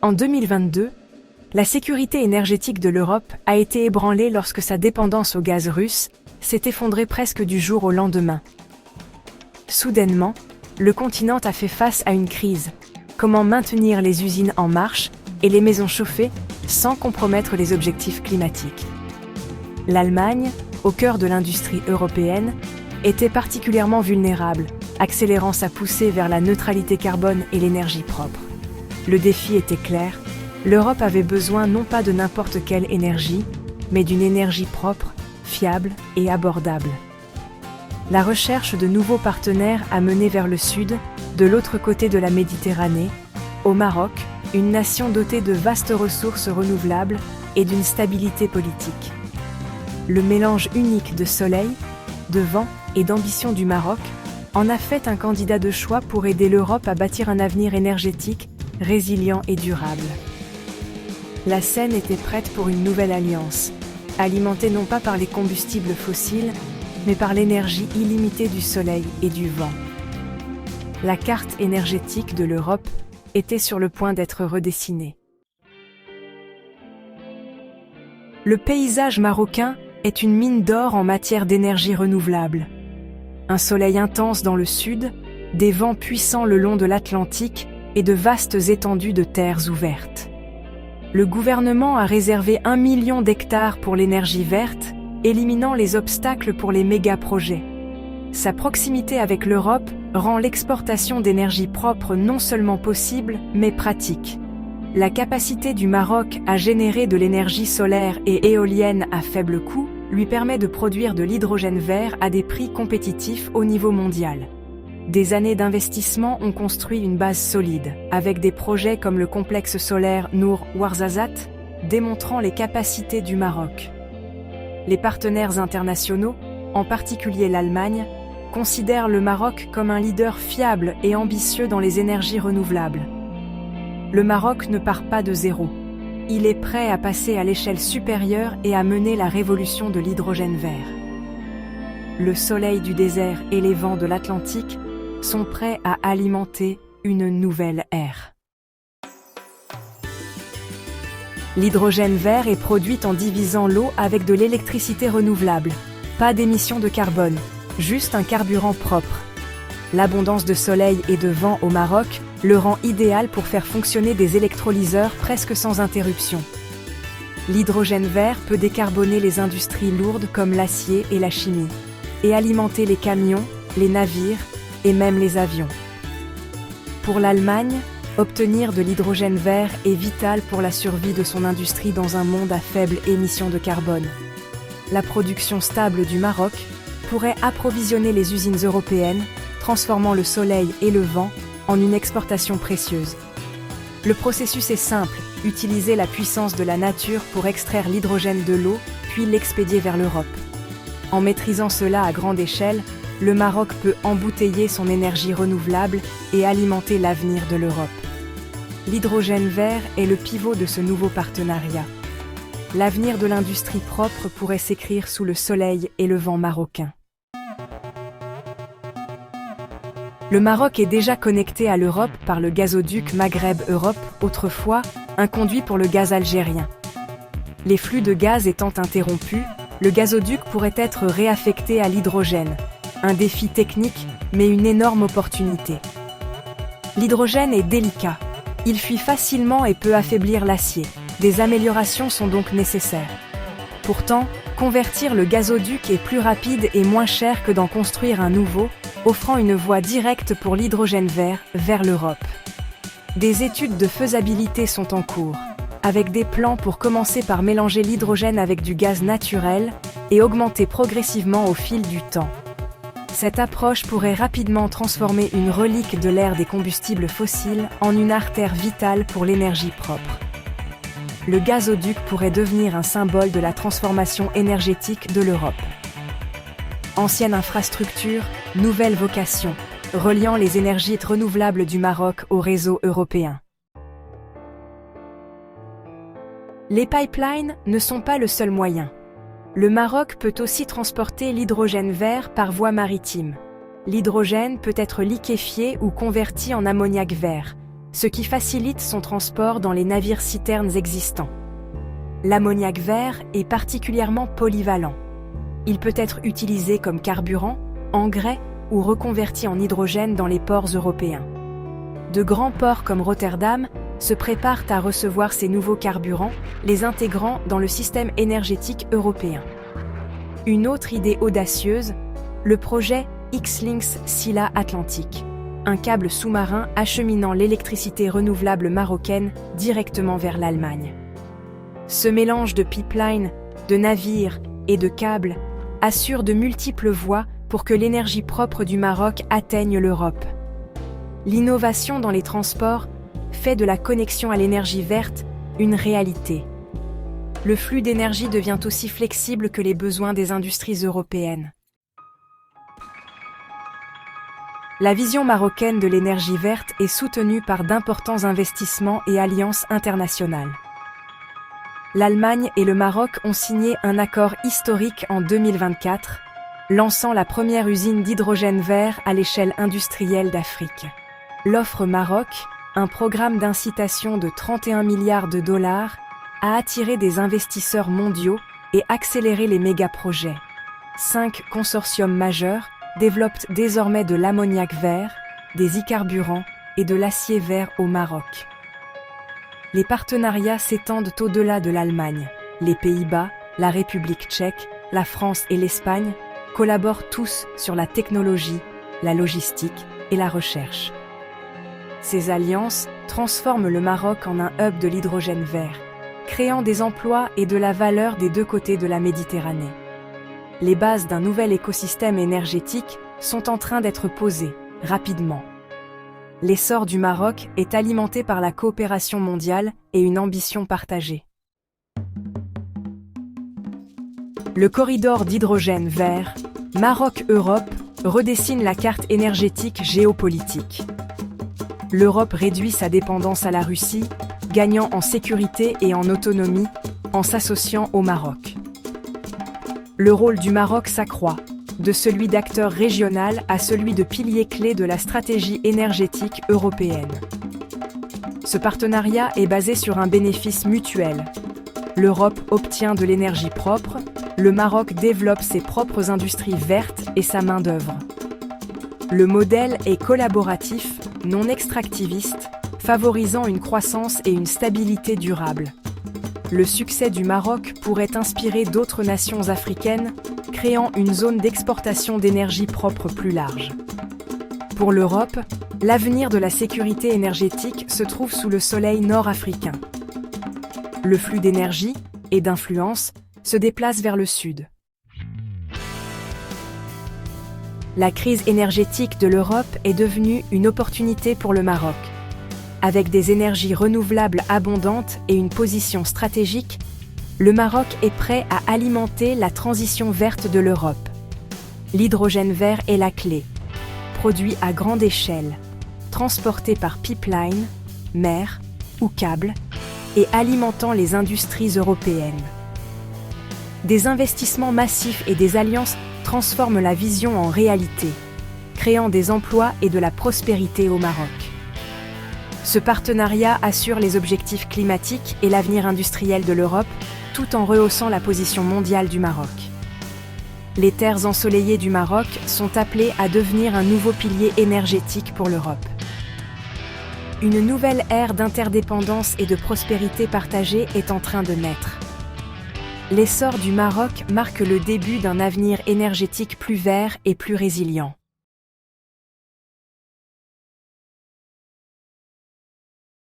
En 2022, la sécurité énergétique de l'Europe a été ébranlée lorsque sa dépendance au gaz russe s'est effondrée presque du jour au lendemain. Soudainement, le continent a fait face à une crise. Comment maintenir les usines en marche et les maisons chauffées sans compromettre les objectifs climatiques? L'Allemagne, au cœur de l'industrie européenne, était particulièrement vulnérable, accélérant sa poussée vers la neutralité carbone et l'énergie propre. Le défi était clair, l'Europe avait besoin non pas de n'importe quelle énergie, mais d'une énergie propre, fiable et abordable. La recherche de nouveaux partenaires a mené vers le sud, de l'autre côté de la Méditerranée, au Maroc, une nation dotée de vastes ressources renouvelables et d'une stabilité politique. Le mélange unique de soleil, de vent et d'ambition du Maroc en a fait un candidat de choix pour aider l'Europe à bâtir un avenir énergétique, résilient et durable. La scène était prête pour une nouvelle alliance, alimentée non pas par les combustibles fossiles, mais par l'énergie illimitée du soleil et du vent. La carte énergétique de l'Europe était sur le point d'être redessinée. Le paysage marocain est une mine d'or en matière d'énergie renouvelable. Un soleil intense dans le sud, des vents puissants le long de l'Atlantique et de vastes étendues de terres ouvertes. Le gouvernement a réservé 1 million d'hectares pour l'énergie verte, éliminant les obstacles pour les méga-projets. Sa proximité avec l'Europe rend l'exportation d'énergie propre non seulement possible, mais pratique. La capacité du Maroc à générer de l'énergie solaire et éolienne à faible coût lui permet de produire de l'hydrogène vert à des prix compétitifs au niveau mondial. Des années d'investissement ont construit une base solide, avec des projets comme le complexe solaire Nour Ouarzazate, démontrant les capacités du Maroc. Les partenaires internationaux, en particulier l'Allemagne, considèrent le Maroc comme un leader fiable et ambitieux dans les énergies renouvelables. Le Maroc ne part pas de zéro. Il est prêt à passer à l'échelle supérieure et à mener la révolution de l'hydrogène vert. Le soleil du désert et les vents de l'Atlantique sont prêts à alimenter une nouvelle ère. L'hydrogène vert est produit en divisant l'eau avec de l'électricité renouvelable. Pas d'émissions de carbone, juste un carburant propre. L'abondance de soleil et de vent au Maroc le rend idéal pour faire fonctionner des électrolyseurs presque sans interruption. L'hydrogène vert peut décarboner les industries lourdes comme l'acier et la chimie, et alimenter les camions, les navires et même les avions. Pour l'Allemagne, obtenir de l'hydrogène vert est vital pour la survie de son industrie dans un monde à faible émission de carbone. La production stable du Maroc pourrait approvisionner les usines européennes, transformant le soleil et le vent en une exportation précieuse. Le processus est simple, utiliser la puissance de la nature pour extraire l'hydrogène de l'eau, puis l'expédier vers l'Europe. En maîtrisant cela à grande échelle, le Maroc peut embouteiller son énergie renouvelable et alimenter l'avenir de l'Europe. L'hydrogène vert est le pivot de ce nouveau partenariat. L'avenir de l'industrie propre pourrait s'écrire sous le soleil et le vent marocain. Le Maroc est déjà connecté à l'Europe par le gazoduc Maghreb-Europe, autrefois un conduit pour le gaz algérien. Les flux de gaz étant interrompus, le gazoduc pourrait être réaffecté à l'hydrogène. Un défi technique, mais une énorme opportunité. L'hydrogène est délicat. Il fuit facilement et peut affaiblir l'acier. Des améliorations sont donc nécessaires. Pourtant, convertir le gazoduc est plus rapide et moins cher que d'en construire un nouveau, offrant une voie directe pour l'hydrogène vert vers l'Europe. Des études de faisabilité sont en cours, avec des plans pour commencer par mélanger l'hydrogène avec du gaz naturel et augmenter progressivement au fil du temps. Cette approche pourrait rapidement transformer une relique de l'ère des combustibles fossiles en une artère vitale pour l'énergie propre. Le gazoduc pourrait devenir un symbole de la transformation énergétique de l'Europe. Ancienne infrastructure, nouvelle vocation, reliant les énergies renouvelables du Maroc au réseau européen. Les pipelines ne sont pas le seul moyen. Le Maroc peut aussi transporter l'hydrogène vert par voie maritime. L'hydrogène peut être liquéfié ou converti en ammoniac vert, ce qui facilite son transport dans les navires-citernes existants. L'ammoniac vert est particulièrement polyvalent. Il peut être utilisé comme carburant, engrais ou reconverti en hydrogène dans les ports européens. De grands ports comme Rotterdam se préparent à recevoir ces nouveaux carburants, les intégrant dans le système énergétique européen. Une autre idée audacieuse, le projet X-Links Scylla Atlantique, un câble sous-marin acheminant l'électricité renouvelable marocaine directement vers l'Allemagne. Ce mélange de pipelines, de navires et de câbles assure de multiples voies pour que l'énergie propre du Maroc atteigne l'Europe. L'innovation dans les transports fait de la connexion à l'énergie verte une réalité. Le flux d'énergie devient aussi flexible que les besoins des industries européennes. La vision marocaine de l'énergie verte est soutenue par d'importants investissements et alliances internationales. L'Allemagne et le Maroc ont signé un accord historique en 2024, lançant la première usine d'hydrogène vert à l'échelle industrielle d'Afrique. L'offre Maroc, un programme d'incitation de 31 milliards de dollars, a attiré des investisseurs mondiaux et accéléré les méga-projets. 5 consortiums majeurs développent désormais de l'ammoniac vert, des e-carburants et de l'acier vert au Maroc. Les partenariats s'étendent au-delà de l'Allemagne. Les Pays-Bas, la République tchèque, la France et l'Espagne collaborent tous sur la technologie, la logistique et la recherche. Ces alliances transforment le Maroc en un hub de l'hydrogène vert, créant des emplois et de la valeur des deux côtés de la Méditerranée. Les bases d'un nouvel écosystème énergétique sont en train d'être posées, rapidement. L'essor du Maroc est alimenté par la coopération mondiale et une ambition partagée. Le corridor d'hydrogène vert, Maroc-Europe, redessine la carte énergétique géopolitique. L'Europe réduit sa dépendance à la Russie, gagnant en sécurité et en autonomie en s'associant au Maroc. Le rôle du Maroc s'accroît, de celui d'acteur régional à celui de pilier clé de la stratégie énergétique européenne. Ce partenariat est basé sur un bénéfice mutuel. L'Europe obtient de l'énergie propre, le Maroc développe ses propres industries vertes et sa main-d'œuvre. Le modèle est collaboratif, non extractiviste, favorisant une croissance et une stabilité durables. Le succès du Maroc pourrait inspirer d'autres nations africaines, créant une zone d'exportation d'énergie propre plus large. Pour l'Europe, l'avenir de la sécurité énergétique se trouve sous le soleil nord-africain. Le flux d'énergie et d'influence se déplace vers le sud. La crise énergétique de l'Europe est devenue une opportunité pour le Maroc. Avec des énergies renouvelables abondantes et une position stratégique, le Maroc est prêt à alimenter la transition verte de l'Europe. L'hydrogène vert est la clé, produit à grande échelle, transporté par pipeline, mer ou câble, et alimentant les industries européennes. Des investissements massifs et des alliances transforment la vision en réalité, créant des emplois et de la prospérité au Maroc. Ce partenariat assure les objectifs climatiques et l'avenir industriel de l'Europe, tout en rehaussant la position mondiale du Maroc. Les terres ensoleillées du Maroc sont appelées à devenir un nouveau pilier énergétique pour l'Europe. Une nouvelle ère d'interdépendance et de prospérité partagée est en train de naître. L'essor du Maroc marque le début d'un avenir énergétique plus vert et plus résilient.